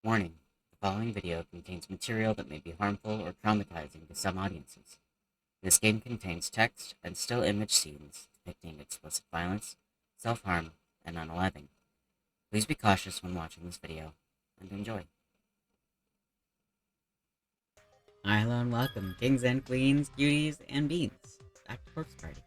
Warning: the following video contains material that may be harmful or traumatizing to some audiences. This game contains text and still image scenes depicting explicit violence, self-harm, and unaliving. Please be cautious when watching this video, and enjoy. Hi, hello, and welcome, kings and queens, cuties, and beans, back to Corpse Party.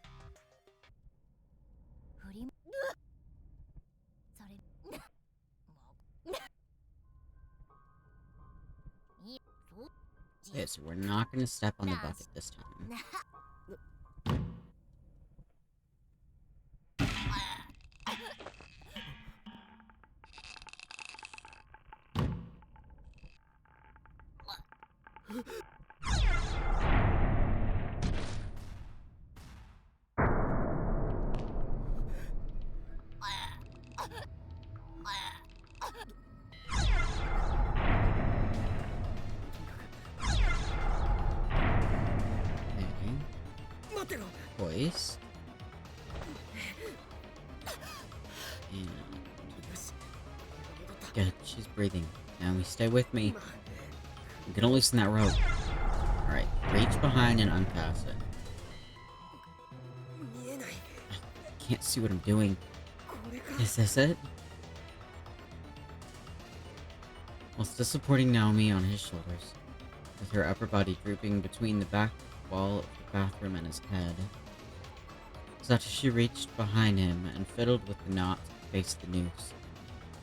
Okay, so we're not going to step on the bucket this time. Voice. And good, she's breathing. Now we stay with me. I'm gonna loosen that rope. Alright, reach behind and uncast it. I can't see what I'm doing. Is this it? While still supporting Naomi on his shoulders, with her upper body drooping between the back wall of the bathroom and his head, Satoshi reached behind him and fiddled with the knot to face the noose.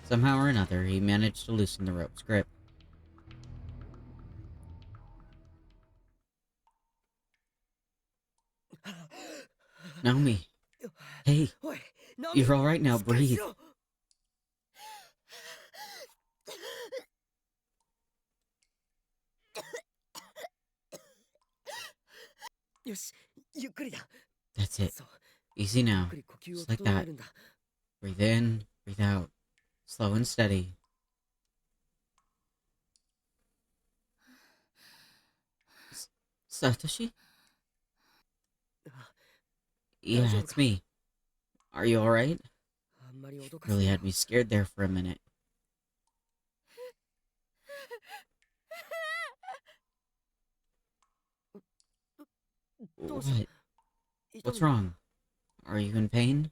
Somehow or another, he managed to loosen the rope's grip. Naomi! Hey! You're alright now, breathe! That's it. Easy now. Just like that. Breathe in, breathe out. Slow and steady. Satoshi? Yeah, it's me. Are you alright? Really had me scared there for a minute. What? What's wrong? Are you in pain?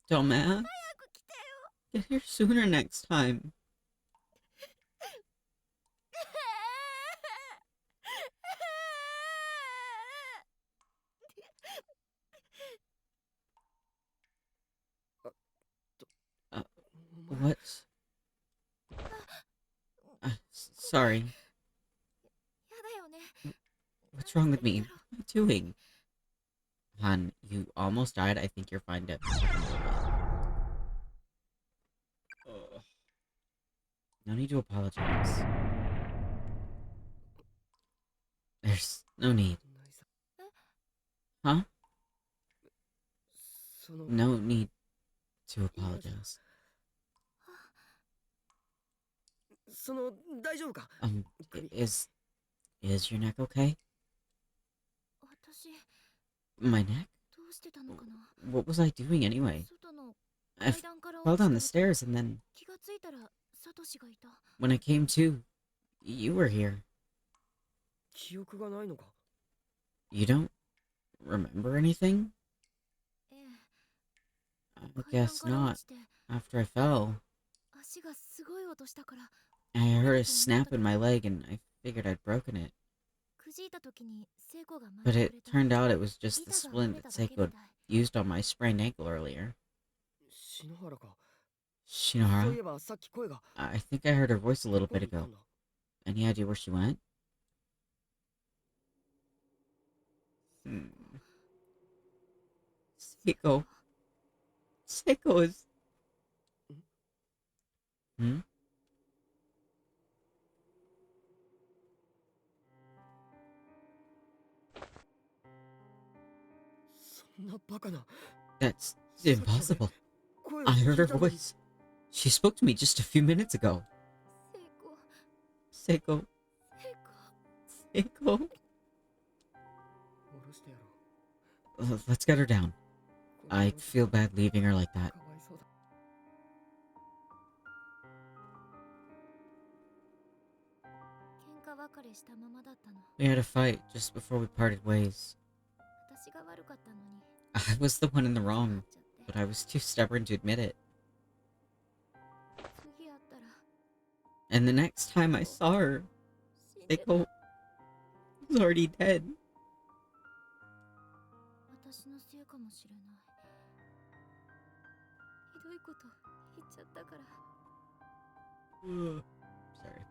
Dumbass. Get here sooner next time. What? Sorry. What's wrong with me? What am I doing? Han, you almost died. I think you're fine to suck him a little bit. Ugh. No need to apologize. There's no need. Huh? No need to apologize. Is your neck okay? My neck? What was I doing anyway? I fell down the stairs and then when I came to, you were here. You don't remember anything? I guess not. After I fell, I heard a snap in my leg and I figured I'd broken it. But it turned out it was just the splint that Seiko had used on my sprained ankle earlier. Shinohara? I think I heard her voice a little bit ago. Any idea where she went? Seiko. Seiko is... Hmm? That's impossible. I heard her voice. She spoke to me just a few minutes ago. Seiko. Seiko. Let's get her down. I feel bad leaving her like that. We had a fight just before we parted ways. I was the one in the wrong, but I was too stubborn to admit it. And the next time I saw her, Seiko was already dead. Sorry.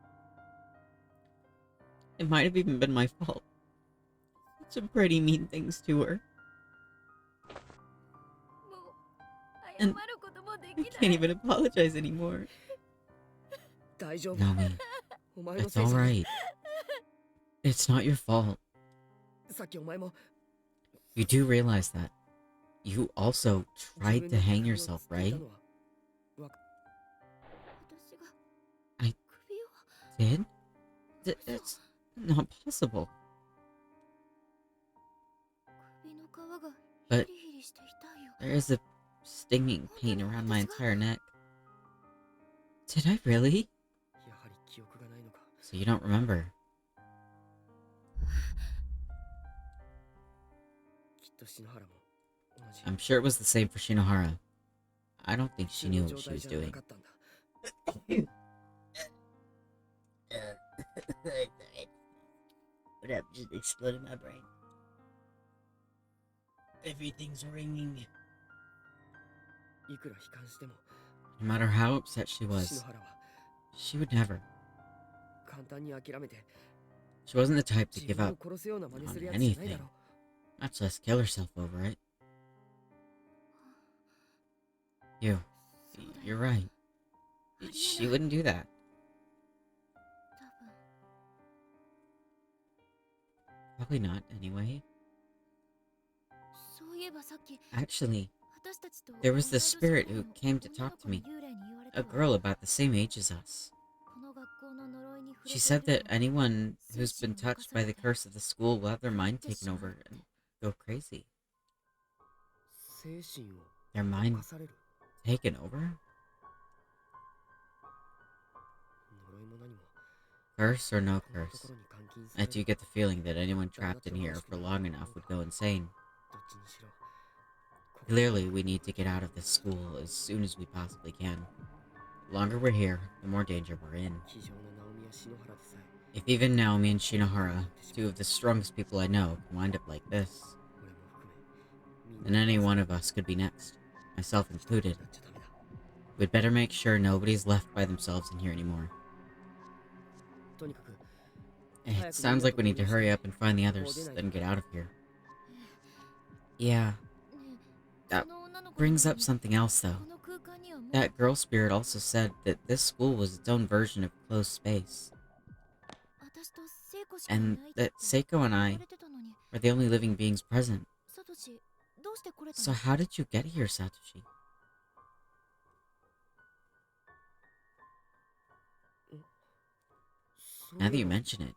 It might have even been my fault. Some pretty mean things to her. And I can't even apologize anymore. Naomi, it's alright. It's not your fault. You do realize that. You also tried to hang yourself, right? I did? That's not possible. But there is a stinging pain around my entire neck. Did I really? So you don't remember? I'm sure it was the same for Shinohara. I don't think she knew what she was doing. What happened? Just exploded my brain. Everything's ringing. No matter how upset she was, she would never. She wasn't the type to give up on anything, much less kill herself over it. You're right. She wouldn't do that. Probably not, anyway. Actually, there was this spirit who came to talk to me. A girl about the same age as us. She said that anyone who's been touched by the curse of the school will have their mind taken over and go crazy. Their mind taken over? Curse or no curse, I do get the feeling that anyone trapped in here for long enough would go insane. Clearly, we need to get out of this school as soon as we possibly can. The longer we're here, the more danger we're in. If even Naomi and Shinohara, two of the strongest people I know, can wind up like this, then any one of us could be next, myself included. We'd better make sure nobody's left by themselves in here anymore. It sounds like we need to hurry up and find the others, then get out of here. Yeah. That brings up something else, though. That girl spirit also said that this school was its own version of closed space. And that Seiko and I are the only living beings present. So how did you get here, Satoshi? Now that you mention it,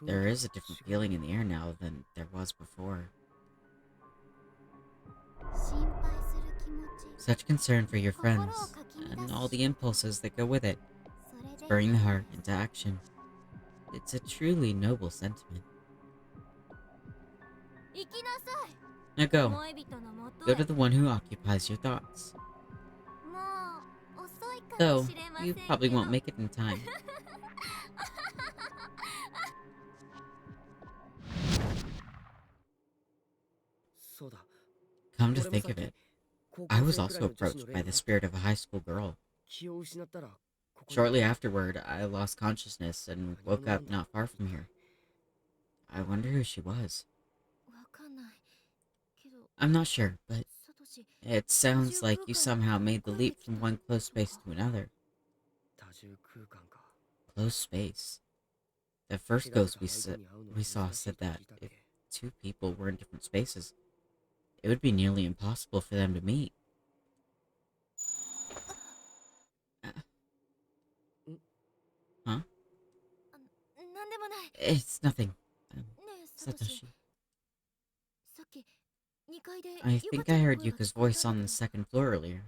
there is a different feeling in the air now than there was before. Such concern for your friends, and all the impulses that go with it, spurring the heart into action. It's a truly noble sentiment. Now go. Go to the one who occupies your thoughts. Though, you probably won't make it in time. Come to think of it, I was also approached by the spirit of a high school girl. Shortly afterward, I lost consciousness and woke up not far from here. I wonder who she was. I'm not sure, but it sounds like you somehow made the leap from one closed space to another. Closed space? The first ghost we saw said that if two people were in different spaces, it would be nearly impossible for them to meet. Huh? It's nothing. Satoshi. I think I heard Yuka's voice on the second floor earlier.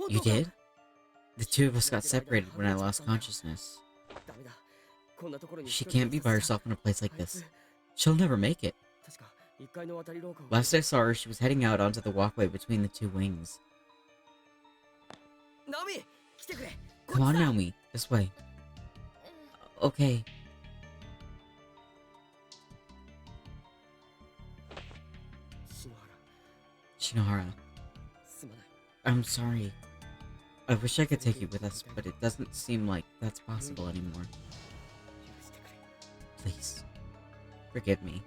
You did? The two of us got separated when I lost consciousness. She can't be by herself in a place like this. She'll never make it. Last I saw her, she was heading out onto the walkway between the two wings. Come on, Naomi. This way. Okay. Shinohara. I'm sorry. I wish I could take you with us, but it doesn't seem like that's possible anymore. Please. Forgive me.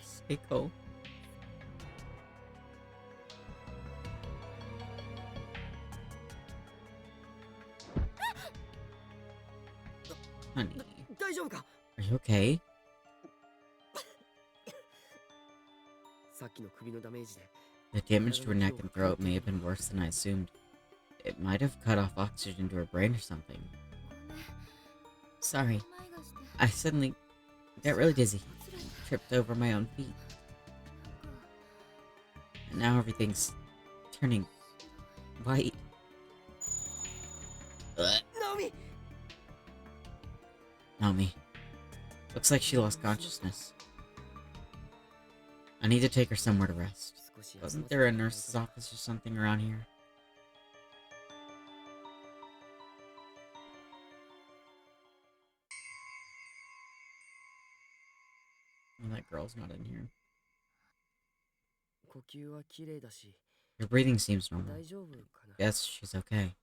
Seiko. Honey. Are you okay? The damage to her neck and throat may have been worse than I assumed. It might have cut off oxygen to her brain or something. Sorry. I suddenly got really dizzy. Tripped over my own feet. And now everything's turning white. Naomi. Looks like she lost consciousness. I need to take her somewhere to rest. Wasn't there a nurse's office or something around here? Well, that girl's not in here. Her breathing seems normal. Yes, she's okay.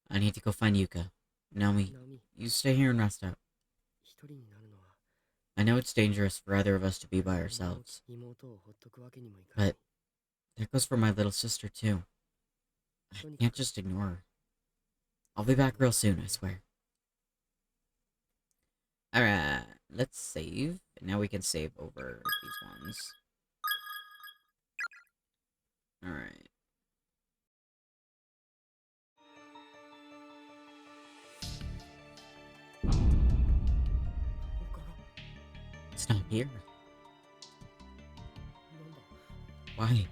I need to go find Yuka. Naomi, you stay here and rest up. I know it's dangerous for either of us to be by ourselves. But that goes for my little sister, too. I can't just ignore her. I'll be back real soon, I swear. Alright, let's save. Now we can save over these ones. Alright. It's not here. Why?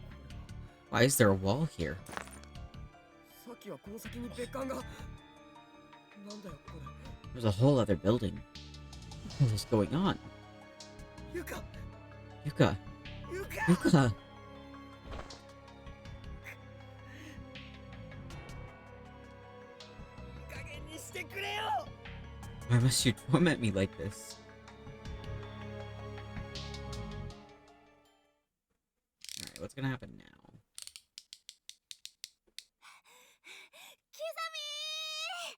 Why is there a wall here? There's a whole other building. What is going on? Yuka! Yuka! Why must you torment me like this? Alright, what's gonna happen now? Kizami!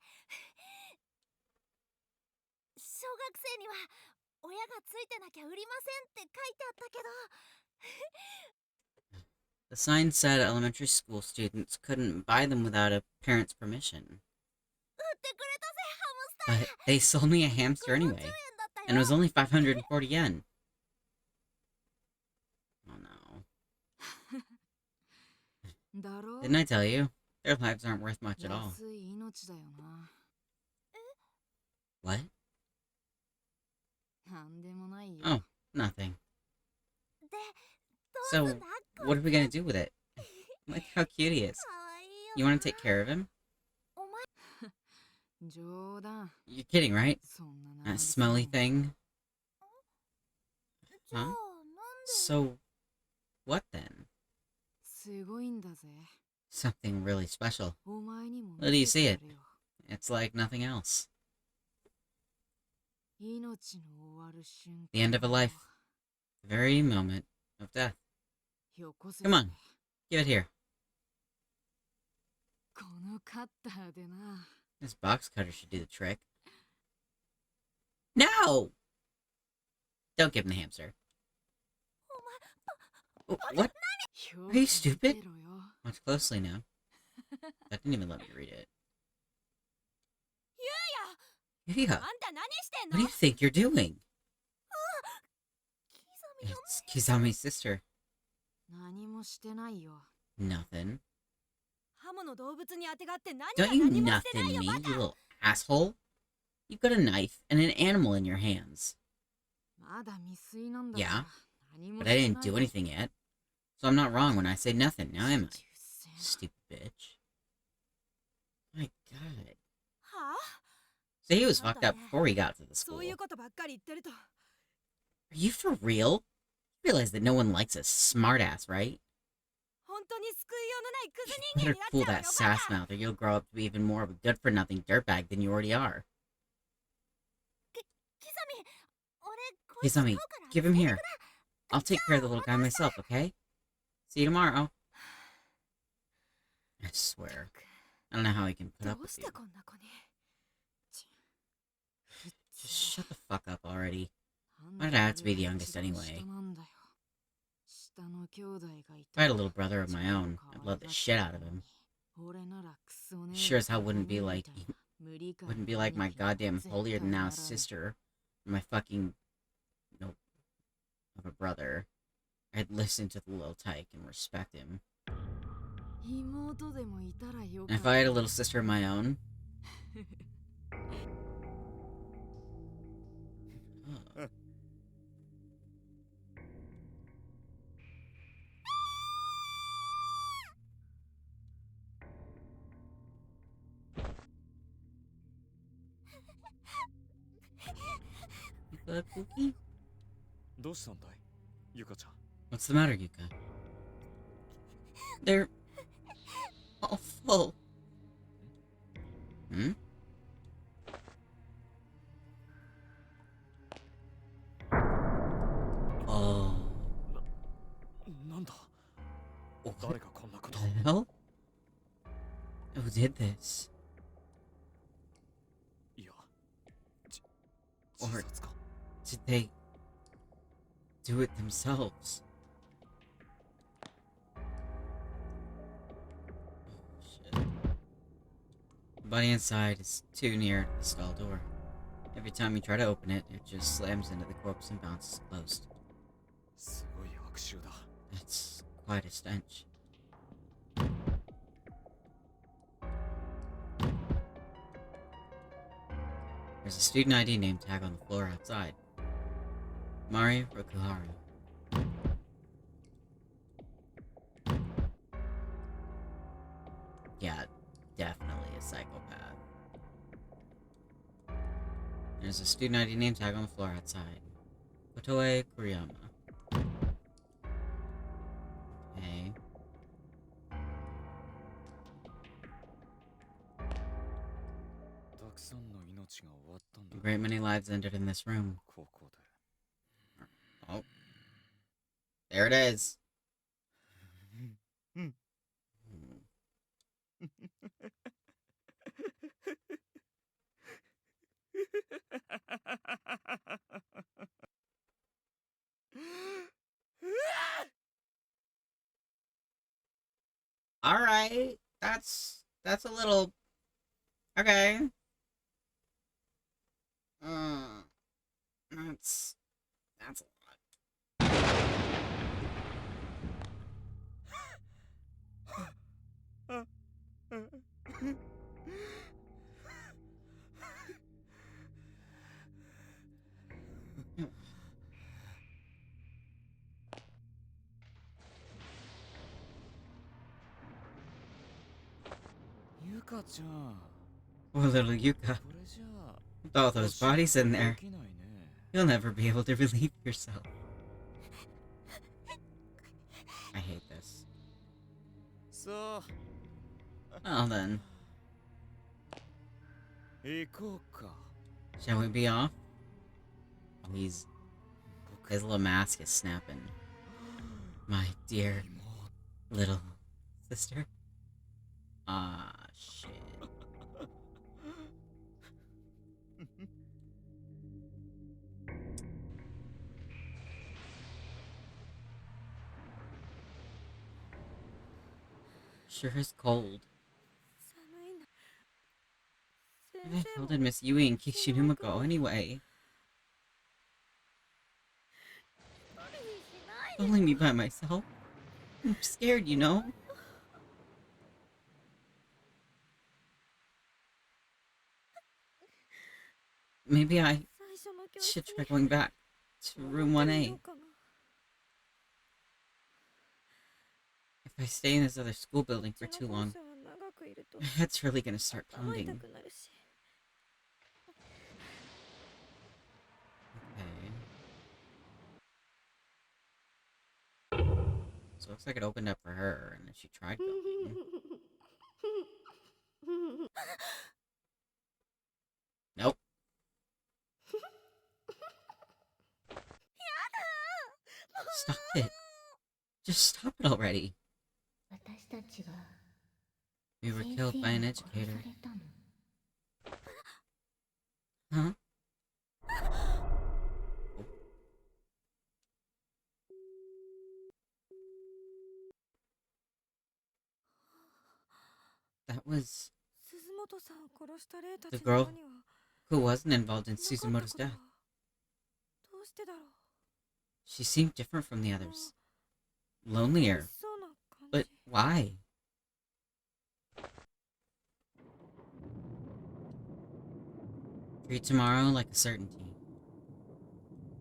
The sign said elementary school students couldn't buy them without a parent's permission. But they sold me a hamster anyway, and it was only 540 yen. Oh no. Didn't I tell you? Their lives aren't worth much at all. What? Oh, nothing. So, what are we gonna do with it? Look how cute he is. You wanna take care of him? You're kidding, right? That smelly thing? Huh? So, what then? Something really special. Let you see it. It's like nothing else. The end of a life. The very moment of death. Come on, give it here. This box cutter should do the trick. No! Don't give him the hamster. Oh, what? Are you stupid? Watch closely now. That didn't even let me read it. Yuya! What do you think you're doing? It's Kizami's sister. Nothing. Don't you nothing me, you little asshole? You've got a knife and an animal in your hands. Yeah, but I didn't do anything yet. So I'm not wrong when I say nothing, now am I? Stupid bitch. My god. So he was fucked up before he got to the school. Are you for real? You realize that no one likes a smartass, right? You better cool that sass mouth or you'll grow up to be even more of a good-for-nothing dirtbag than you already are. Kizami, give him here. I'll take care of the little guy myself, okay? See you tomorrow. I swear. I don't know how he can put up with you. Just shut the fuck up already. Why did I have to be the youngest anyway? If I had a little brother of my own, I'd love the shit out of him. Sure as hell wouldn't be like my goddamn holier-than-thou sister, or my fucking nope of a brother. I'd listen to the little tyke and respect him. And if I had a little sister of my own, oh. Yuka, Pookie? What's the matter, Yuka? They're all full. Hmm? Oh. What the hell? Who did this? Or did they do it themselves? Oh, shit. The body inside is too near the stall door. Every time you try to open it, it just slams into the corpse and bounces closed. It's quite a stench. There's a student ID name tag on the floor outside. Mari Rokuharu. Yeah, definitely a psychopath. There's a student ID name tag on the floor outside. Kotoe Kuriyama. Okay. A great many lives ended in this room. Oh. There it is. Alright. That's a little... Okay. That's a lot. Poor little Yuka. With all those bodies in there, you'll never be able to relieve yourself. I hate this. Well then. Shall we be off? Oh, his little mask is snapping. My dear little sister. Ah, shit. Sure is cold. Why the hell did Miss Yui and Kishinuma go anyway? Don't leave me by myself. I'm scared, you know? Maybe I should try going back to room 1A. If If I stay in this other school building for too long, my head's really gonna start pounding. Okay. So it looks like it opened up for her, and then she tried going. Nope. Stop it. Just stop it already. We were killed by an educator. Huh? Oh, that was the girl who wasn't involved in Suzumoto's death. She seemed different from the others. Lonelier. But why? Treat tomorrow like a certainty.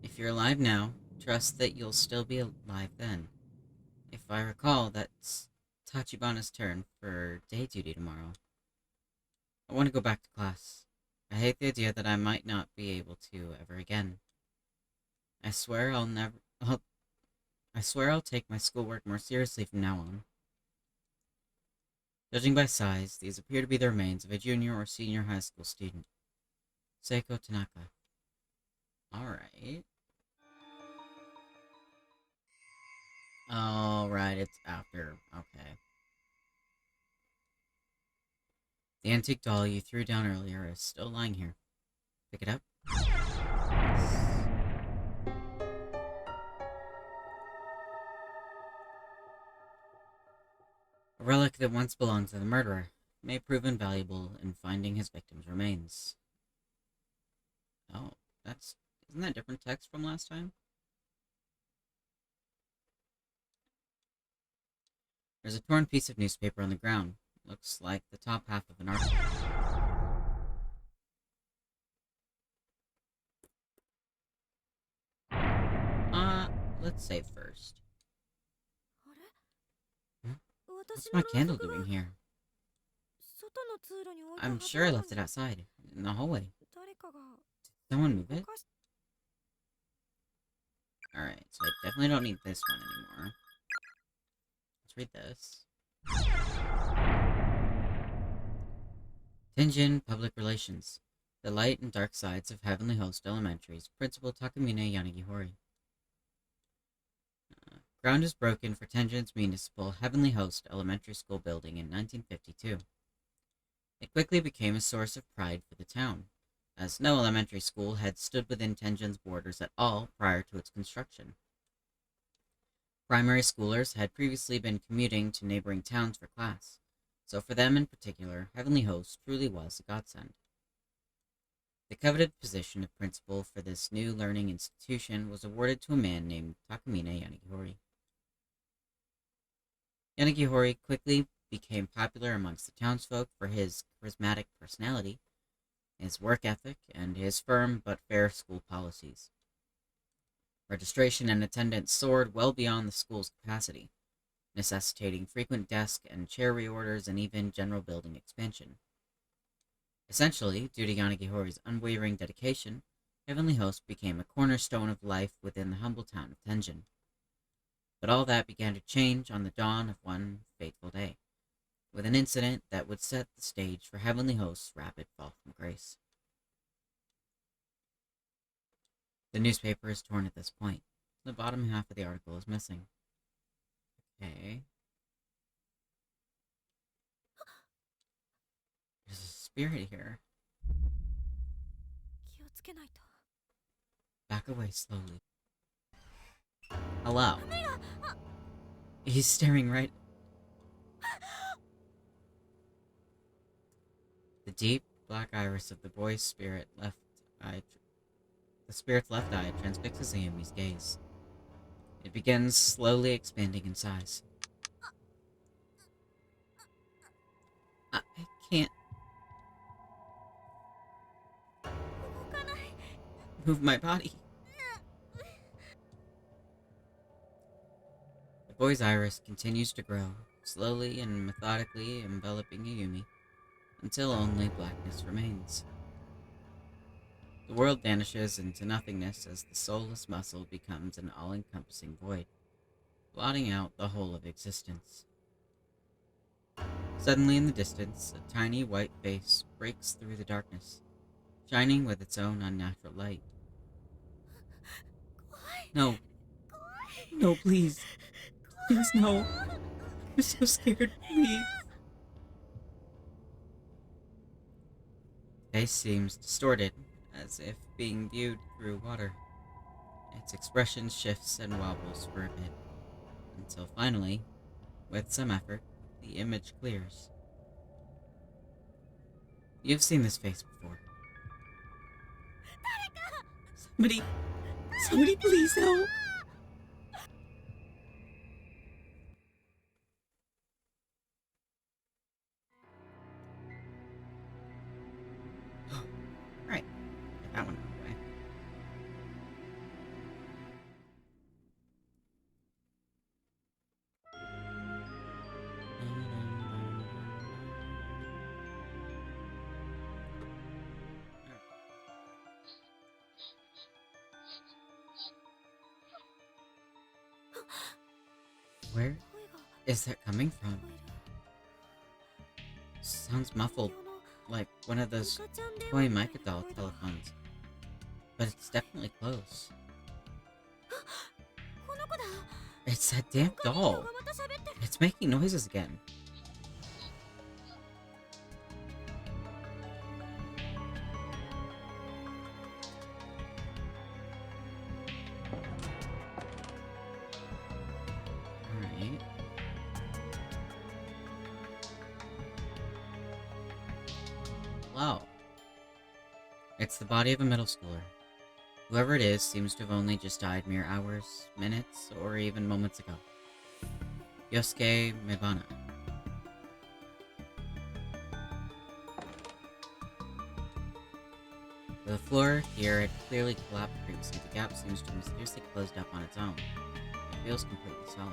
If you're alive now, trust that you'll still be alive then. If I recall, that's Tachibana's turn for day duty tomorrow. I want to go back to class. I hate the idea that I might not be able to ever again. I swear I'll take my schoolwork more seriously from now on. Judging by size, these appear to be the remains of a junior or senior high school student. Seiko Tanaka. Alright. Alright, it's after. Okay. The antique doll you threw down earlier is still lying here. Pick it up. A relic that once belonged to the murderer may prove invaluable in finding his victim's remains. Oh, isn't that different text from last time? There's a torn piece of newspaper on the ground. Looks like the top half of an article. Let's save first. Hmm? What's my candle doing here? I'm sure I left it outside, in the hallway. Did someone move it? Alright, so I definitely don't need this one anymore. Let's read this. Tenjin Public Relations. The Light and Dark Sides of Heavenly Host Elementary's Principal Takamine Yanagihori. Ground is broken for Tenjin's municipal Heavenly Host Elementary School building in 1952. It quickly became a source of pride for the town, as no elementary school had stood within Tenjin's borders at all prior to its construction. Primary schoolers had previously been commuting to neighboring towns for class, so for them in particular, Heavenly Host truly was a godsend. The coveted position of principal for this new learning institution was awarded to a man named Takamine Yanagihori. Yanagihori quickly became popular amongst the townsfolk for his charismatic personality, his work ethic, and his firm but fair school policies. Registration and attendance soared well beyond the school's capacity, necessitating frequent desk and chair reorders and even general building expansion. Essentially, due to Yanagihori's unwavering dedication, Heavenly Host became a cornerstone of life within the humble town of Tenjin. But all that began to change on the dawn of one fateful day, with an incident that would set the stage for Heavenly Host's rapid fall from grace. The newspaper is torn at this point. The bottom half of the article is missing. Okay. There's a spirit here. Back away slowly. Hello. He's staring right. The deep black iris of the boy's spirit's left eye transfixes Ayumi's gaze. It begins slowly expanding in size. I can't move my body. The boy's iris continues to grow, slowly and methodically enveloping Ayumi until only blackness remains. The world vanishes into nothingness as the soulless muscle becomes an all-encompassing void, blotting out the whole of existence. Suddenly in the distance, a tiny white face breaks through the darkness, shining with its own unnatural light. No. No, please. Please, no. I'm so scared, please. The face seems distorted, as if being viewed through water. Its expression shifts and wobbles for a bit, until finally, with some effort, the image clears. You've seen this face before. Somebody! Somebody please help! Alright, get that one out of the way. Where is that coming from? Sounds muffled, like one of those toy Mica doll telephones. But it's definitely close. It's that damn doll! It's making noises again. Alright. Wow. It's the body of a middle schooler. Whoever it is seems to have only just died mere hours, minutes, or even moments ago. Yosuke Mibana. The floor here had clearly collapsed previously. The gap seems to have mysteriously closed up on its own. It feels completely solid.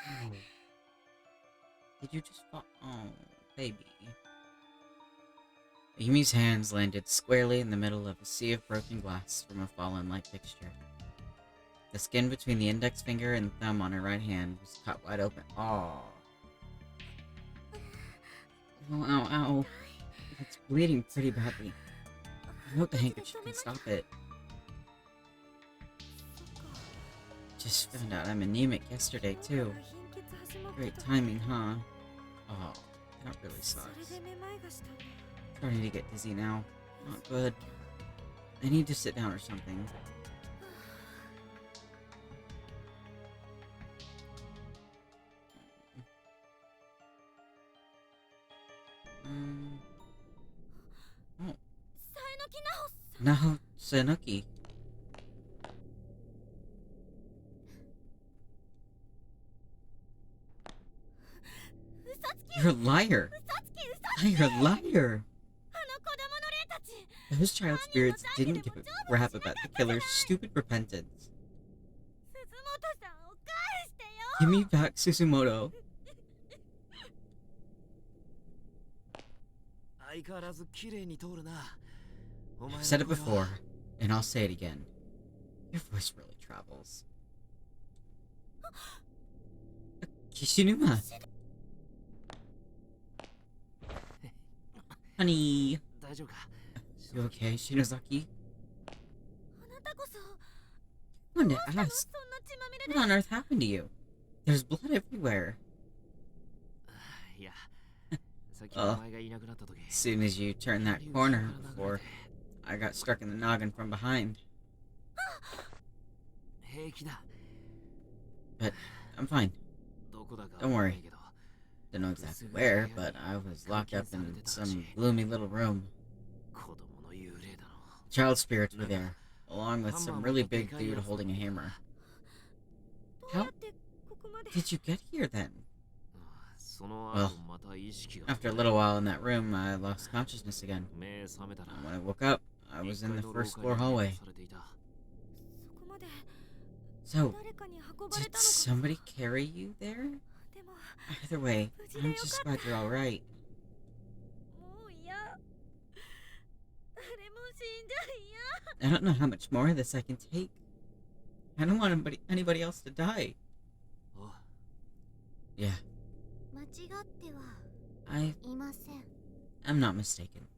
Oh. Did you just fall? Oh, baby. Yumi's hands landed squarely in the middle of a sea of broken glass from a fallen light fixture. The skin between the index finger and thumb on her right hand was cut wide open. Oh. Ow, ow, ow. It's bleeding pretty badly. I hope the handkerchief can stop it. Just found out I'm anemic yesterday, too. Great timing, huh? Oh, that really sucks. Starting to get dizzy now. Not good. I need to sit down or something. Oh. Naho Sanuki. You're a liar! You're a liar! Those child spirits didn't give a crap about the killer's stupid repentance. Give me back Susumoto. I've said it before, and I'll say it again. Your voice really travels. Kishinuma! Honey! You okay, Shinozaki? I wanted to ask, what on earth happened to you? There's blood everywhere. Well, as soon as you turned that corner before, I got struck in the noggin from behind. But I'm fine. Don't worry. Don't know exactly where, but I was locked up in some gloomy little room. Child spirits were there, along along with some really big dude holding a hammer. How did you get here then? Well, after a little while in that room, I lost consciousness again. And when I woke up, I was in the first floor hallway. So, did somebody carry you there? Either way, I'm just glad you're alright. I don't know how much more of this I can take. I don't want anybody else to die. Yeah. I'm not mistaken.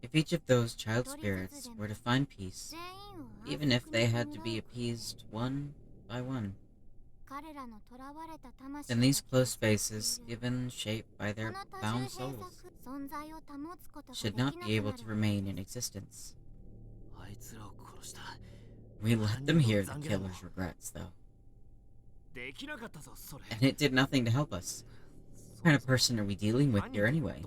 If each of those child spirits were to find peace, even if they had to be appeased one by one, then these closed spaces, given shape by their bound souls, should not be able to remain in existence. We let them hear the killer's regrets, though. And it did nothing to help us. What kind of person are we dealing with here anyway?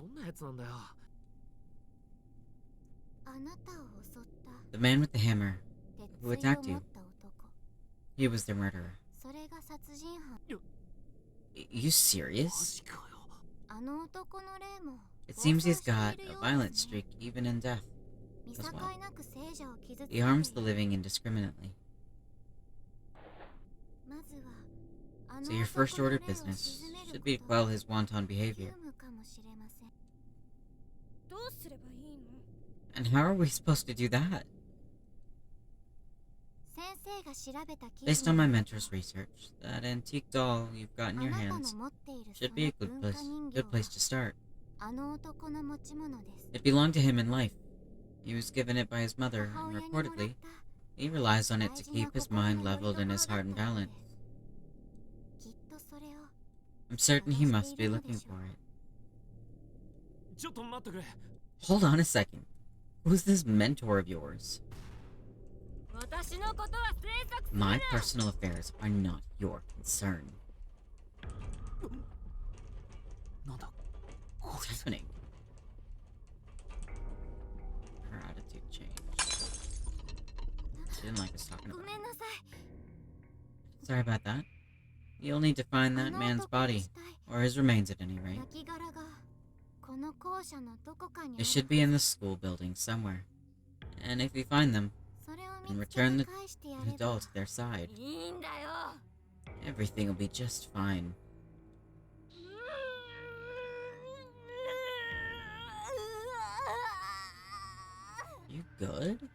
The man with the hammer, who attacked you. He was their murderer. You serious? It seems he's got a violent streak even in death as well. He harms the living indiscriminately. So your first order of business should be to quell his wanton behavior. And how are we supposed to do that? Based on my mentor's research, that antique doll you've got in your hands should be a good place to start. It belonged to him in life. He was given it by his mother, and reportedly, he relies on it to keep his mind leveled and his heart in balance. I'm certain he must be looking for it. Hold on a second. Who's this mentor of yours? My personal affairs are not your concern. What's happening? Her attitude changed. She didn't like us talking about it. Sorry about that. You'll need to find that man's body, or his remains at any rate. It should be in the school building somewhere. And if you find them, then return the doll to their side. Everything will be just fine. You good?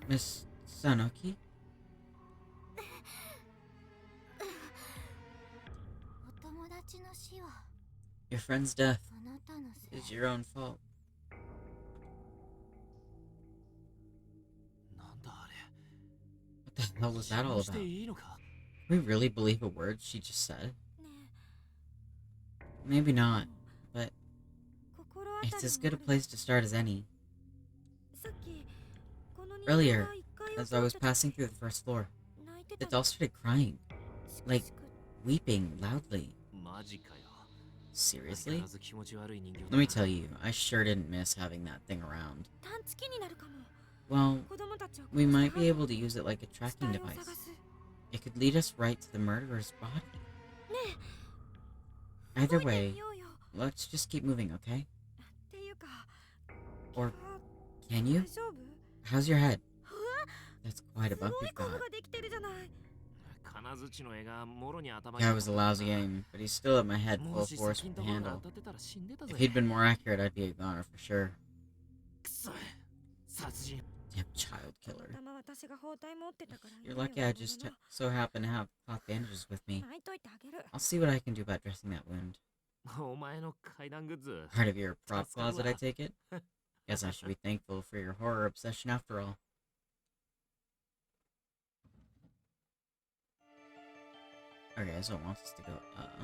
Miss Sanoki? Your friend's death is your own fault. What the hell was that all about? Can we really believe a word she just said? Maybe not, but it's as good a place to start as any. Earlier, as I was passing through the first floor, the doll started crying. Like, weeping loudly. Seriously? Let me tell you, I sure didn't miss having that thing around. Well, we might be able to use it like a tracking device. It could lead us right to the murderer's body. Either way, let's just keep moving, okay? Or, can you? How's your head? That's quite a bump you've got. Yeah, it was a lousy aim, but he's still at my head full force with the handle. If he'd been more accurate, I'd be a goner for sure. Damn child killer. You're lucky I just so happen to have cloth bandages with me. I'll see what I can do about dressing that wound. Part of your prop closet, I take it? Guess I should be thankful for your horror obsession after all. Okay, so it wants us to go up.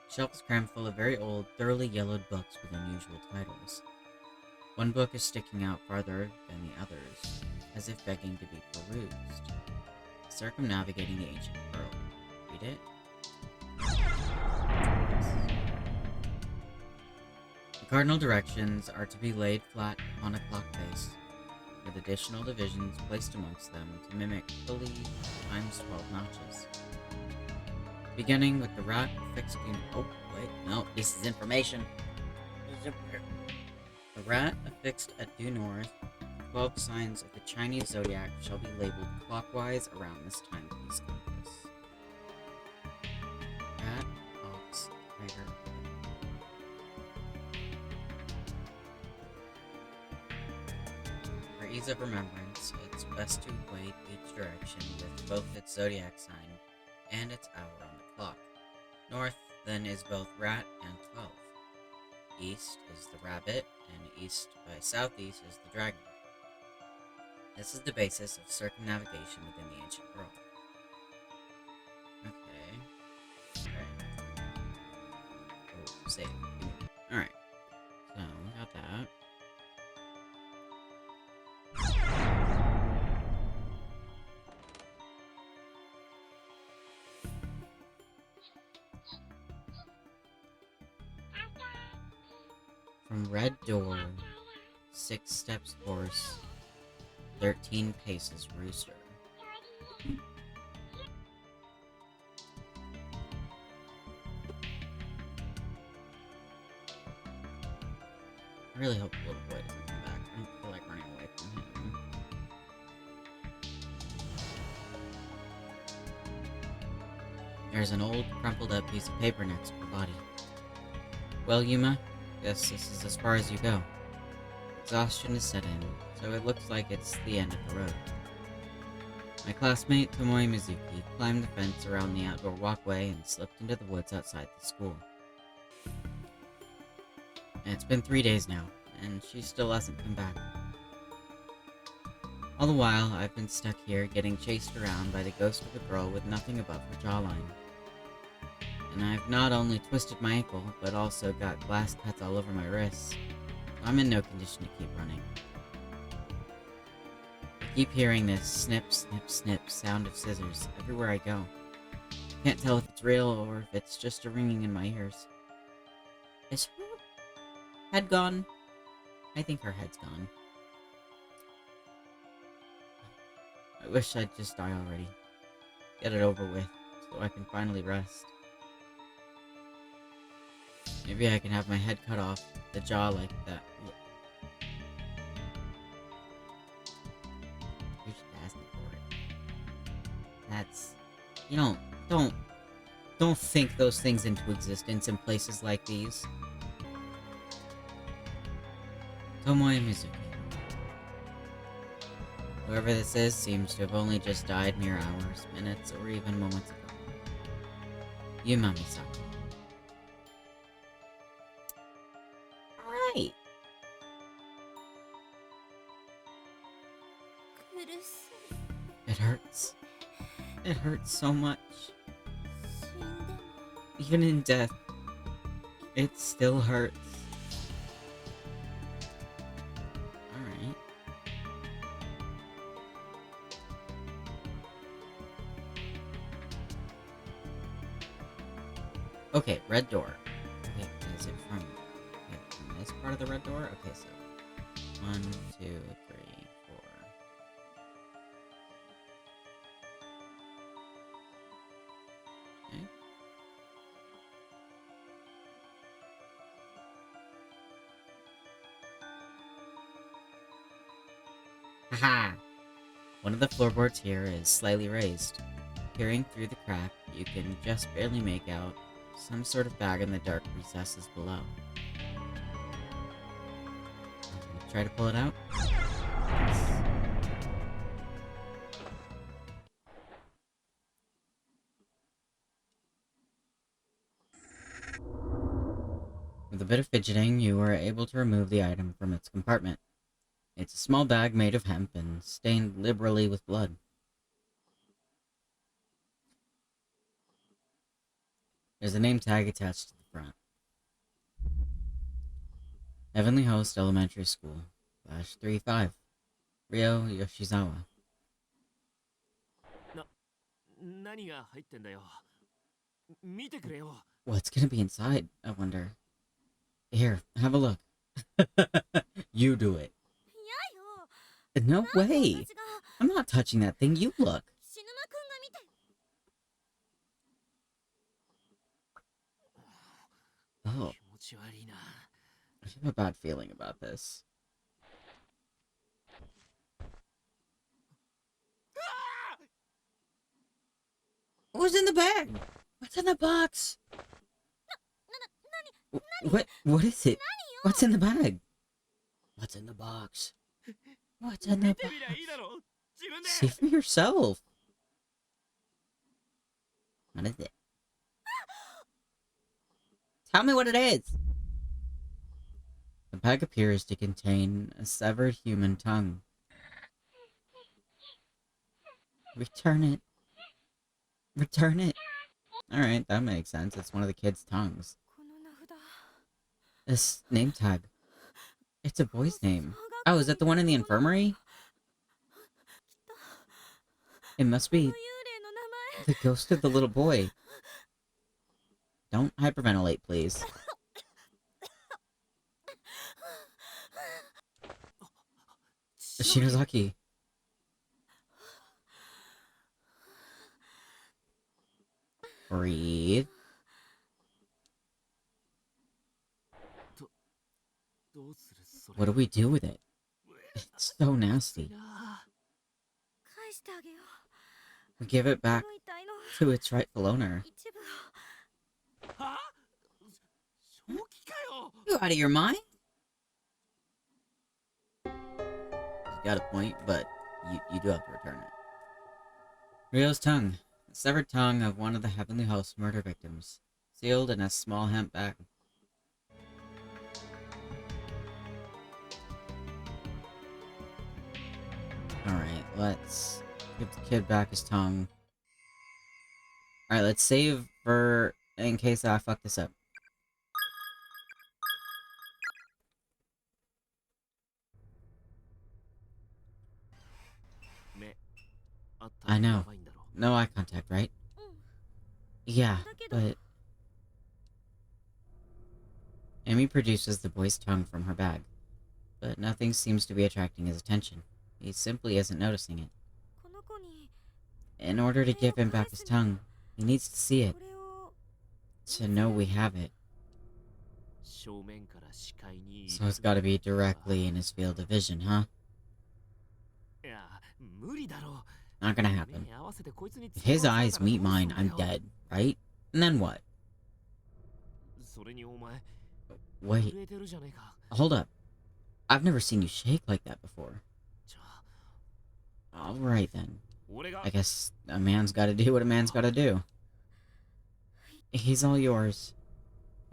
Shelf is crammed full of very old, thoroughly yellowed books with unusual titles. One book is sticking out farther than the others, as if begging to be perused. circumnavigating the ancient world. Read it? The cardinal directions are to be laid flat upon a clock face, with additional divisions placed amongst them to mimic fully times 12 notches. Beginning with the rat affixed in... Oh, wait, no, this is information. The rat affixed at due north, 12 signs of the Chinese zodiac shall be labeled clockwise around this timepiece compass. Rat, ox, tiger. For ease of remembrance, it's best to equate each direction with both its zodiac sign and its hour on the clock. North, then, is both rat and 12. East is the rabbit, and east by southeast is the dragon. This is the basis of circumnavigation within the ancient world. Okay. Alright. Oh, save. Alright. So, we got that. From red door, 6 steps horse, 13 paces rooster. I really hope the little boy doesn't come back. I don't feel like running away from him. There's an old, crumpled up piece of paper next to the body. Well, Yuma, guess this is as far as you go. Exhaustion is set in, so it looks like it's the end of the road. My classmate, Tomoe Mizuki, climbed the fence around the outdoor walkway and slipped into the woods outside the school. It's been 3 days now, and she still hasn't come back. All the while, I've been stuck here getting chased around by the ghost of a girl with nothing above her jawline. And I've not only twisted my ankle, but also got glass cuts all over my wrists. I'm in no condition to keep running. I keep hearing this snip, snip, snip sound of scissors everywhere I go. Can't tell if it's real or if it's just a ringing in my ears. Is her head gone? I think her head's gone. I wish I'd just die already. Get it over with, so I can finally rest. Maybe I can have my head cut off, the jaw like that. You should ask me for it. That's... You don't think those things into existence in places like these. Tomoe Mizuki. Whoever this is seems to have only just died mere hours, minutes, or even moments ago. Yumami-san. Alright. It hurts. It hurts so much. Even in death, it still hurts. Alright. Okay, red door. Okay, is it from this part of the red door? Okay, so 1, 2, 3, 4. Okay. Haha! One of the floorboards here is slightly raised. Peering through the crack, you can just barely make out some sort of bag in the dark recesses below. Try to pull it out? With a bit of fidgeting, you are able to remove the item from its compartment. It's a small bag made of hemp and stained liberally with blood. There's a name tag attached to the front. Heavenly Host Elementary School, /35, Ryo Yoshizawa. 何が入ってんだよ。見てくれよ。What's gonna be inside, I wonder. Here, have a look. You do it. やよ。 No なんで way! 私が I'm not touching that thing, you look. 死ぬまくんが見て。 Oh, 気持ち悪いな。 I have a bad feeling about this. What's in the bag? What's in the box? What is it? What's in the bag? What's in the box? What's in the 見て box? みりゃいいだろ。自分で。 See for yourself. What is it? Tell me what it is. The bag appears to contain a severed human tongue. Return it. Return it. Alright, that makes sense. It's one of the kids' tongues. この名札。 This name tag. It's a boy's name. Oh, is that the one in the infirmary? It must この be 幽霊の名前。 the ghost of the little boy. Don't hyperventilate, please. Shinozaki. Breathe. どうするそれ。 What do we do with it? It's so nasty. 返してあげよ We give it う。こ back の遺体の to its rightful owner. 一部を。 は？正気かよ。 You out of your mind? You got a point, but you do have to return it. Ryo's tongue. The severed tongue of one of the Heavenly Host murder victims. Sealed in a small hemp bag. Alright, let's give the kid back his tongue. Alright, let's save for in case I fuck this up. I know. No eye contact, right? うん。 Yeah, だけど but... Amy produces the boy's tongue from her bag, but nothing seems to be attracting his attention. He simply isn't noticing it. この子に In order to give him back his tongue, he needs to see it, これを to know we have it. 正面から視界に。 So it's gotta be directly in his field of vision, huh? いや、無理だろう。 Not gonna happen. 目合わせてこいつに If his eyes meet mine, どうすん I'm だよ。 dead, right? And then what? それにお前 Wait, 震えてるじゃねえか。 hold up. I've never seen you shake like that before. じゃあ Alright then. 俺が I guess a man's gotta do what a man's gotta do. He's all yours.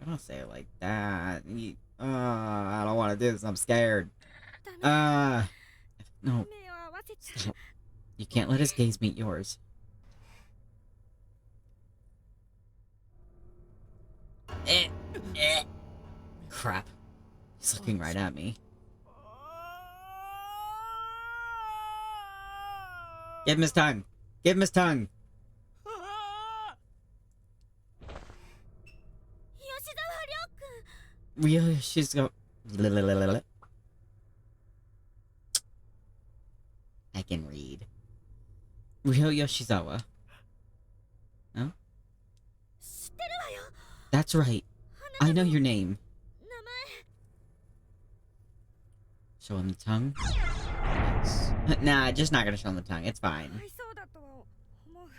I don't say it like that. I don't want to do this. I'm scared. ダメ。 No. 目を合わせちゃ Stop. You can't let his gaze meet yours. Crap. He's looking right at me. Give him his tongue. Give him his tongue. 吉沢亮君。 Really? She's go. I can read. Ryo Yoshizawa. No? 知ってるわよ。 That's right. I know your name. 名前。 Show him the tongue. Yes. Nah, just not gonna show him the tongue. It's か fine. わいそうだとは思う。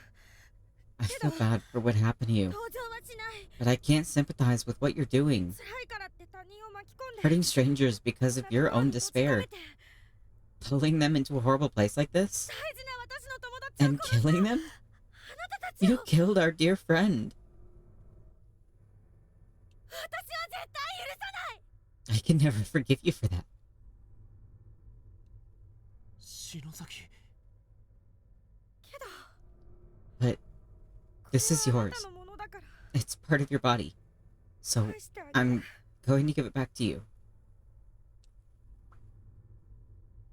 I feel bad for what happened to you, 同情はしない。 but I can't sympathize with what you're doing. 辛いからって他人を巻き込んで。 Hurting strangers because of your own despair. Pulling them into a horrible place like this? 大事な私の友達を And 殺した。 killing them? あなたたちを。 You killed our dear friend. 私は絶対許さない。 I can never forgive you for that. 篠崎。 けど。 But this is これはあ yours. なたのものだから。 It's part of your body. So 返してあげる。 I'm going to give it back to you.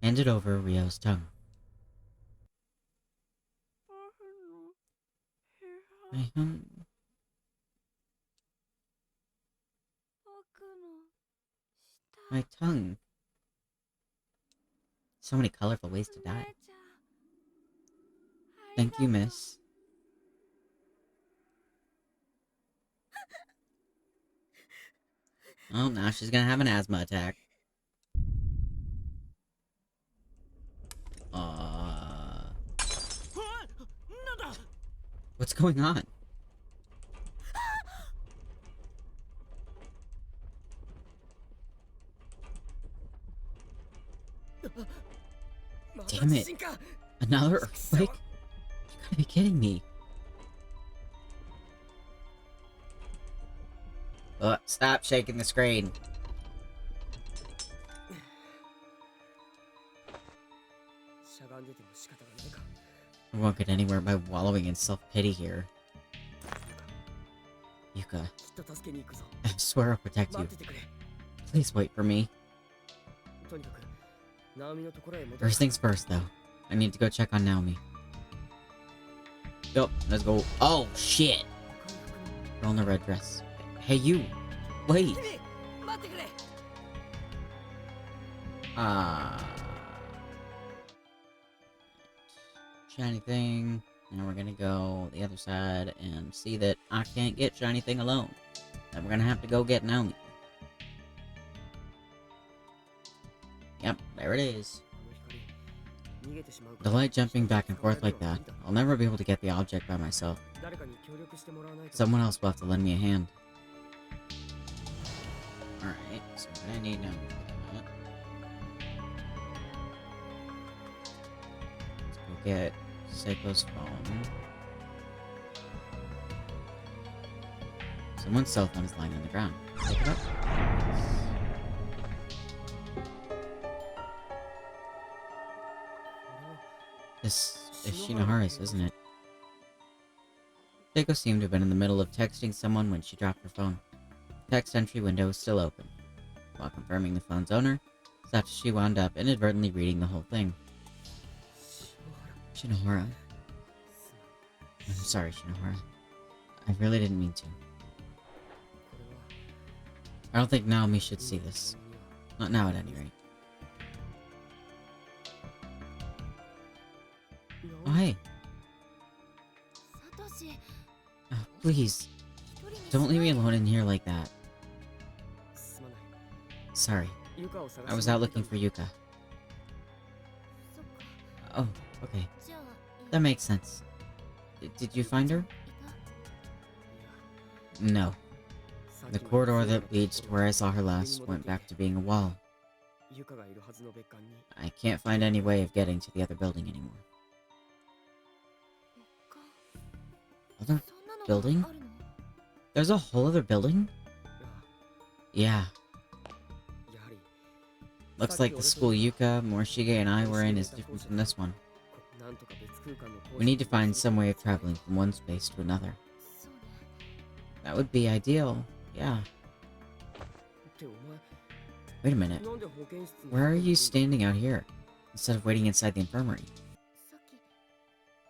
Handed over Ryo's tongue. My home. 僕の My tongue. So many colorful ways to お die. 姉ちゃんあり Thank がと you, う miss. Oh, now she's gonna have an asthma attack. What's going on? Damn it. Another earthquake? You gotta be kidding me. Stop shaking the screen. I won't get anywhere by wallowing in self-pity here. Yuka, I swear I'll protect you. Please wait for me. First things first, though. I need to go check on Naomi. Yup, let's go. Oh, shit! Girl in the red dress. Hey, you! Wait! Shiny thing. Now we're gonna go the other side and see that I can't get shiny thing alone. Then we're gonna have to go get Naomi. Yep, there it is. The light jumping back and forth like that. I'll never be able to get the object by myself. Someone else will have to lend me a hand. Alright, so what I need now for that. Let's go get Seiko's phone. Someone's cell phone is lying on the ground. Pick it up. This is Shinohara's, isn't it? Seiko seemed to have been in the middle of texting someone when she dropped her phone. The text entry window was still open. While confirming the phone's owner, Satoshi wound up inadvertently reading the whole thing. Shinohara. I'm sorry, Shinohara. I really didn't mean to. I don't think Naomi should see this. Not now, at any rate. Oh, hey. サトシ Please, 一人にし don't ない leave me で alone in here like that. Sorry, I was out looking for Yuka. そっか Oh, okay. じゃあ That makes sense. Did you find her? い No. The corridor that leads to where I saw her last went back to being a wall. I can't find any way of getting to the other building anymore. た Other そんなのが building? あるの There's a whole other building? Yeah. Looks like the school Yuka, Morishige, and I were in is different from this one. We need to find some way of traveling from one space to another. そうね That would be ideal. Yeah. Wait a minute. Where are you standing out here, instead of waiting inside the infirmary? さっき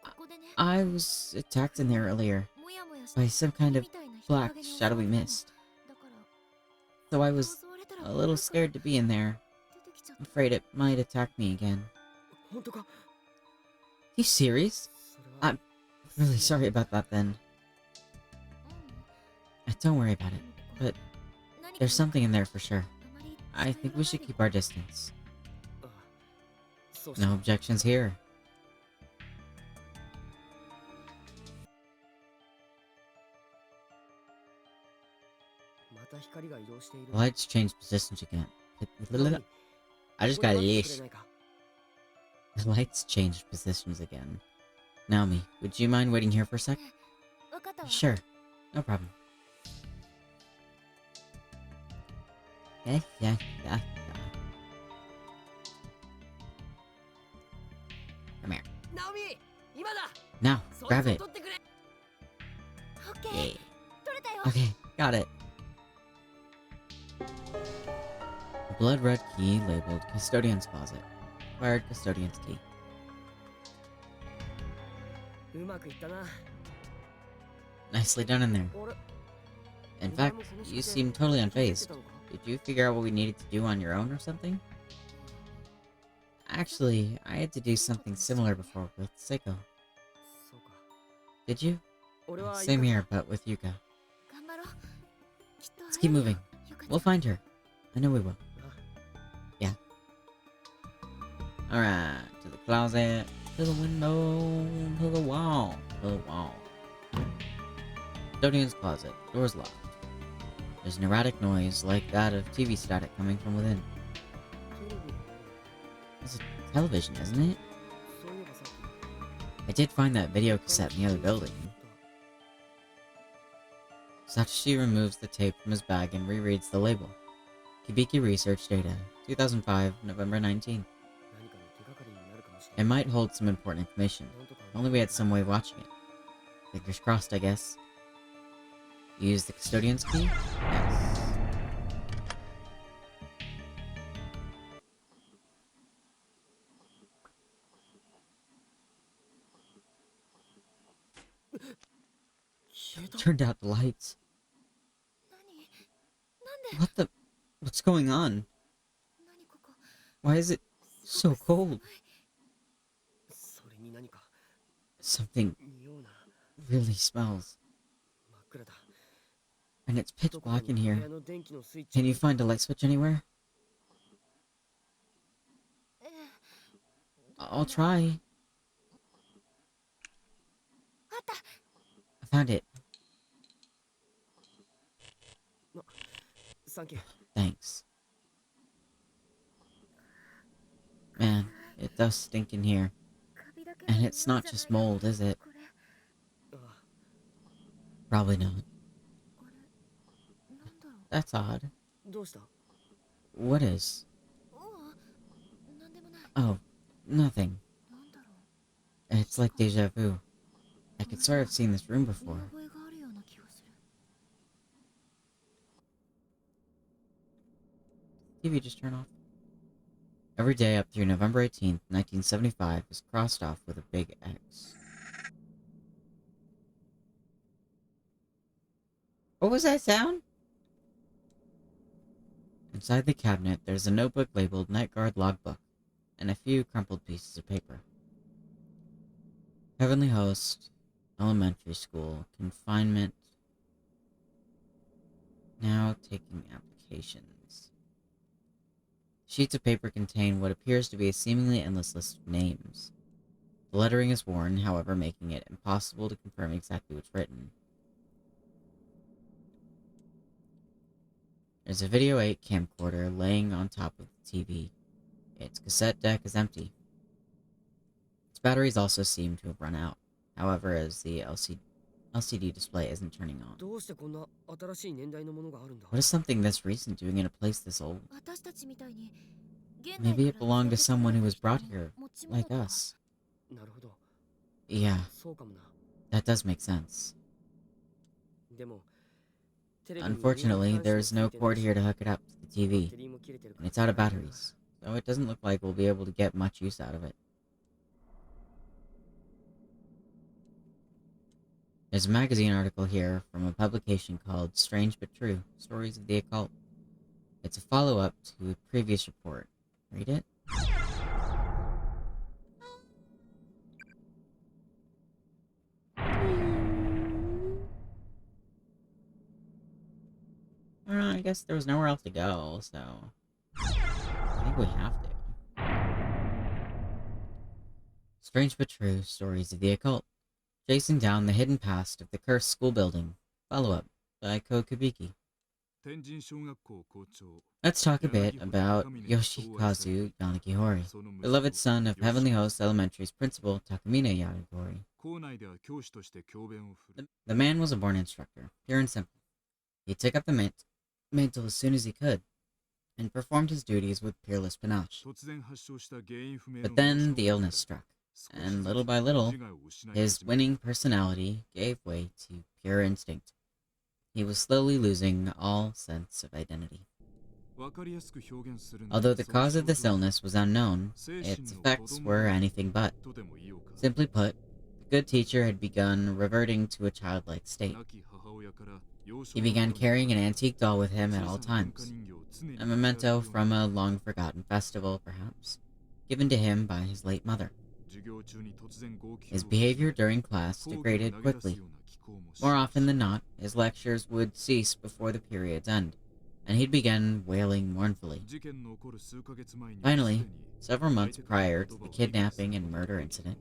ここでね I was attacked in there earlier もやもやした by some kind of みたいな人 black, 影に襲 shadowy われたの mist. だから So I 襲 was われたら a little scared to be in there. 出てきちゃっ I'm た afraid it might attack me again. You serious? I'm really sorry about that then. うん Don't worry about it. でもここ But 何か there's something in there for sure. あまり I 近寄 think ら we ない should で keep our distance. No objections here. The lights changed positions again. I just got leash. The lights changed positions again. Naomi, would you mind waiting here for a sec? わかったわ Sure. No problem. Yeah. Come here. ナオミ今だ Now, そい grab つを it. 取ってくれオッケー Yay. 取れたよ Okay, got it. A blood red key labeled Custodian's Closet. Acquired Custodian's Key. うまくいったな Nicely done in there. あれ In お前 fact, もこの you 式典 seem totally 気づいて unfazed. たのか Did you figure out what we needed to do on your own or something? Actually, I had to do something similar before with Seiko. そうか Did you? 俺は Same here, but with Yuka. 頑張ろう。きっと Let's 会え keep るよ moving. ゆかちゃん We'll find her. I know we will. あ Yeah. Alright, to the closet, to the window, to the wall, to the wall. Custodian's closet. Door's locked. There's an erratic noise like that of TV static coming from within. テレビ It's a television, isn't it? そういえばさっき I did find that video cassette in the other building. Satoshi removes the tape from his bag and rereads the label. Kibiki Research Data, 2005, November 19th. 何かの手がかりになるかもしれ It ない might hold some important information. なんとか If only we had some way of watching it. Fingers crossed, I guess. Use the custodian's key? Yes. Turned out the lights. 何なんで What the? What's going on? 何ここ Why is it so cold? それに何か Something 妙な really smells. 真っ暗だ And it's pitch どこか black in に部 here. 屋の電気のスイッチ Can you find a light switch anywhere? ええ I'll try. あった I found it. サンキュー Thanks. Man, it does stink in here. カビだけ And の it's 匂い not じゃ just ない mold, is it? これあ Probably not. あれなんだろう That's odd. どうした What is? ううんなんでもない Oh, nothing. なんだろう It's like deja vu. I could swear I've seen this room 見 before. 覚えがあるような気がする TV just turn off. Every day up through November 18th, 1975 is crossed off with a big X. What was that sound? Inside the cabinet, there's a notebook labeled Night Guard Logbook, and a few crumpled pieces of paper. Heavenly Host, Elementary School, Confinement, now taking applications. Sheets of paper contain what appears to be a seemingly endless list of names. The lettering is worn, however, making it impossible to confirm exactly what's written. There's a Video 8 camcorder laying on top of the TV. Its cassette deck is empty. Its batteries also seem to have run out, however, as the LCD display isn't turning on. どうしてこんな新しい年代のものがあるんだ What is something this recent doing in a place this old? 私たちみたいに現代 Maybe it から連 belonged to れてこら someone れ who た was 人 brought の here, 持ち物 like とか us. なるほど Yeah, そうかもな that does make sense. でもテレビに耳に Unfortunately, 端子 there's no ついてない cord し here to hook it up to the バッ TV, テリーも切れてるか and ら it's out of 使えないな batteries, so it doesn't look like we'll be able to get much use out of it. There's a magazine article here from a publication called Strange But True, Stories of the Occult. It's a follow-up to a previous report. Read it? I guess there was nowhere else to go, so I think we have to. Strange but true stories of the occult. Chasing down the hidden past of the cursed school building. Follow-up by Ko Kubiki. Let's talk a bit about Yoshikazu Yanagihori, beloved son of Heavenly Host Elementary's principal Takamine Yanagihori. The man was a born instructor, pure and simple. He took up the mantle as soon as he could, and performed his duties with peerless panache. But then the illness struck, and little by little, his winning personality gave way to pure instinct. He was slowly losing all sense of identity. Although the cause of this illness was unknown, its effects were anything but. Simply put, the good teacher had begun reverting to a childlike state. He began carrying an antique doll with him at all times, a memento from a long-forgotten festival, perhaps, given to him by his late mother. His behavior during class degraded quickly. More often than not, his lectures would cease before the period's end, and he'd begin wailing mournfully. Finally, several months prior to the kidnapping and murder incident,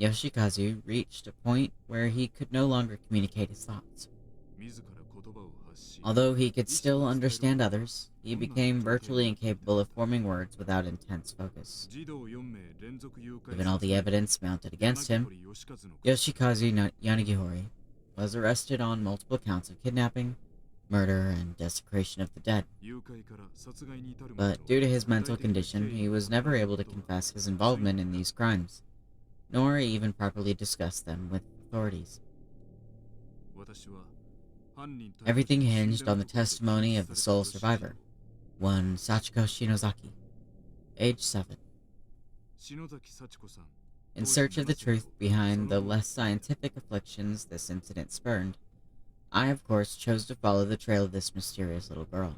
Yoshikazu reached a point where he could no longer communicate his thoughts. Although he could still understand others, he became virtually incapable of forming words without intense focus. Given all the evidence mounted against him, Yoshikazu Yanagihori was arrested on multiple counts of kidnapping, murder, and desecration of the dead. But due to his mental condition, he was never able to confess his involvement in these crimes, nor even properly discuss them with authorities. Everything hinged on the testimony of the sole survivor, one Sachiko Shinozaki, age 7. In search of the truth behind the less scientific afflictions this incident spurned, I, of course, chose to follow the trail of this mysterious little girl.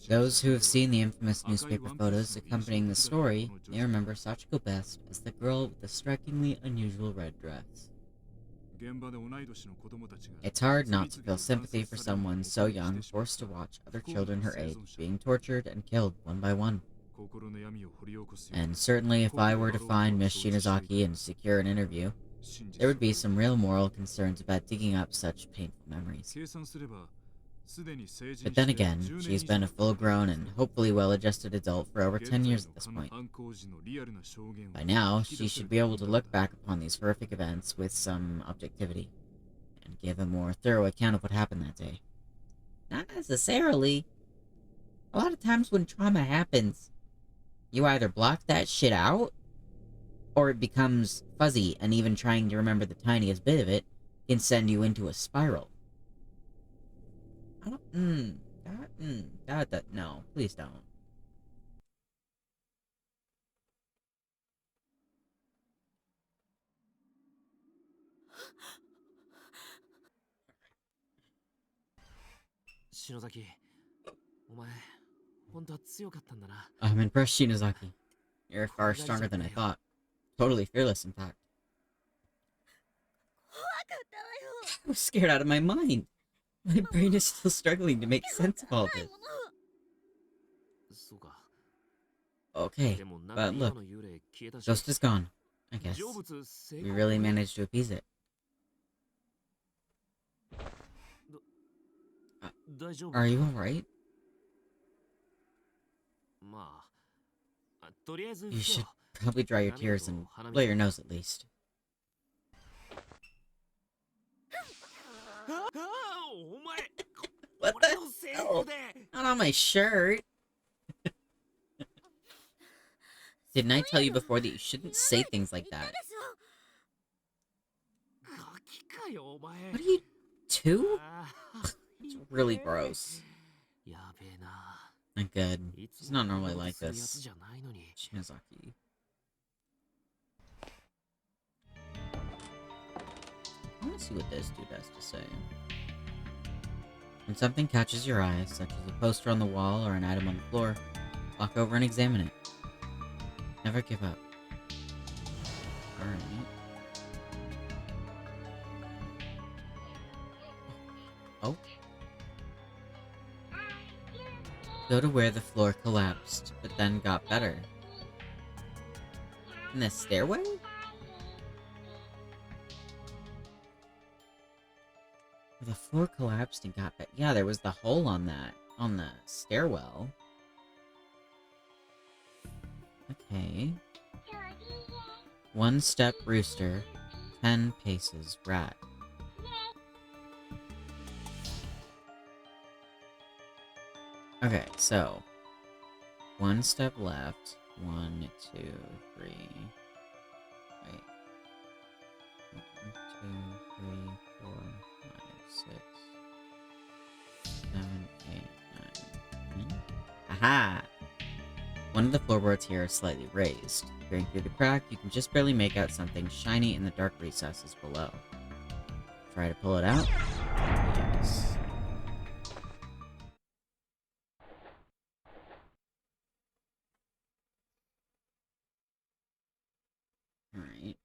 Those who have seen the infamous newspaper photos accompanying the story may remember Sachiko best as the girl with the strikingly unusual red dress. It's hard not to feel sympathy for someone so young forced to watch other children her age being tortured and killed one by one. And certainly if I were to find Miss Shinozaki and secure an interview, there would be some real moral concerns about digging up such painful memories. But then again, she's been a full-grown and hopefully well-adjusted adult for over 10 years at this point. By now, she should be able to look back upon these horrific events with some objectivity, and give a more thorough account of what happened that day. Not necessarily. A lot of times when trauma happens, you either block that shit out, or it becomes fuzzy, and even trying to remember the tiniest bit of it can send you into a spiral. I don't, no, please don't. I'm impressed, Shinozaki. You're far stronger than I thought. Totally fearless, in fact. I was scared out of my mind. My brain is still struggling to make sense of all this. Okay, but look, Ghost is gone, I guess. We really managed to appease it. Are you alright? You should probably dry your tears and blow your nose at least. What the hell? Not on my shirt. Didn't I tell you before that you shouldn't say things like that? What are you, 2? It's really gross. Not good. He's not normally like this. Shinozaki. I want to see what this dude has to say. When something catches your eye, such as a poster on the wall or an item on the floor, walk over and examine it. Never give up. Alright. Oh. Go to where the floor collapsed, but then got better. In the stairway? The floor collapsed and got better. Yeah, there was the hole on the stairwell. Okay. 1 step rooster, 10 paces rat. Okay, so 1 step left, 1, 2, 3. Wait. 1, 2, 3, 4, 5, 6, 7, 8, 9, 10. Aha! One of the floorboards here is slightly raised. Peering through the crack, you can just barely make out something shiny in the dark recesses below. Try to pull it out? Yes. Alright.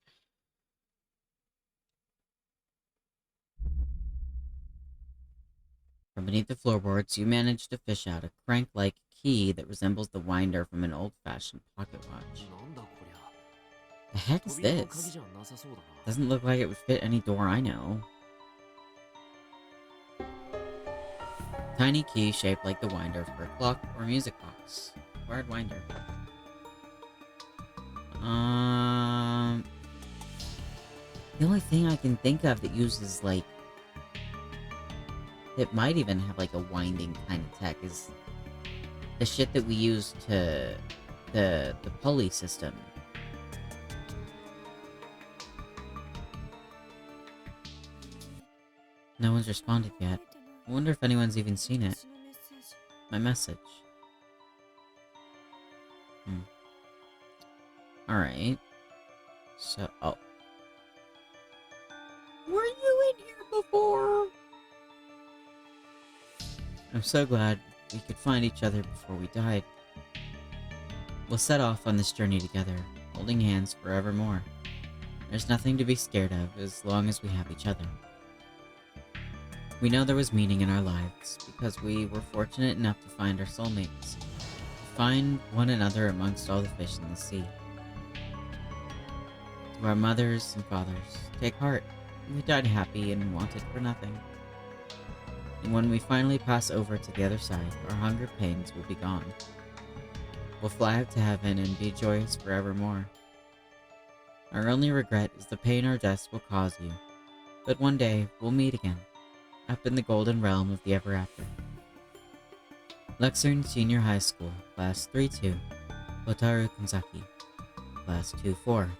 From beneath the floorboards, you manage to fish out a crank-like key that resembles the winder from an old-fashioned pocket watch. なんだこりゃ。 The heck is 扉の鍵 this? じゃなさそうだな。 Doesn't look like it would fit any door I know. Tiny key shaped like the winder for a clock or music box. Wired winder. The only thing I can think of that uses, like... It might even have, like, a winding kind of tech is... the shit that we use to... the pulley system. No one's responded yet. I wonder if anyone's even seen it. My message. Alright. So, oh. Were you in here before? I'm so glad we could find each other before we died. We'll set off on this journey together, holding hands forevermore. There's nothing to be scared of as long as we have each other. We know there was meaning in our lives because we were fortunate enough to find our soulmates, to find one another amongst all the fish in the sea. To our mothers and fathers, take heart. We died happy and wanted for nothing. And when we finally pass over to the other side, our hunger pains will be gone. We'll fly up to heaven and be joyous forevermore. Our only regret is the pain our deaths will cause you. But one day, we'll meet again, up in the golden realm of the ever after. Luxern Senior High School, Class 3-2, Hotaru Kanzaki. Class 2-4,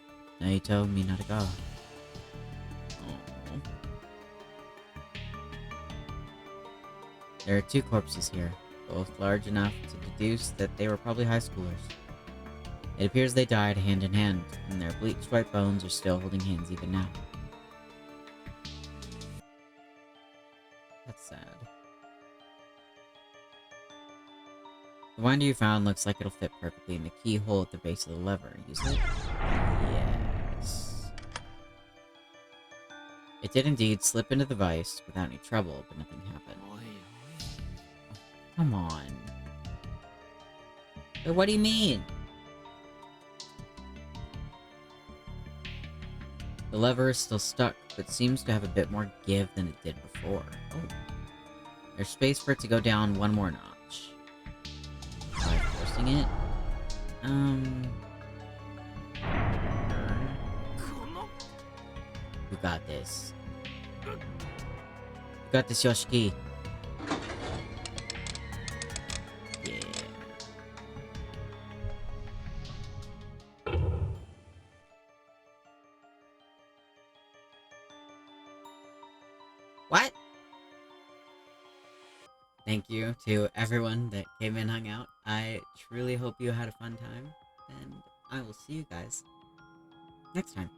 Naito Minatagawa. Aww. There are 2 corpses here, both large enough to deduce that they were probably high schoolers. It appears they died hand in hand, and their bleached white bones are still holding hands even now. That's sad. The winder you found looks like it'll fit perfectly in the keyhole at the base of the lever. Use it? Yes. It did indeed slip into the vise without any trouble, but nothing happened. Come on. But what do you mean? The lever is still stuck, but seems to have a bit more give than it did before. Oh. There's space for it to go down one more notch. By forcing it? You got this. You got this, Yoshiki. Yeah. What? Thank you to everyone that came and hung out. I truly hope you had a fun time, and I will see you guys next time.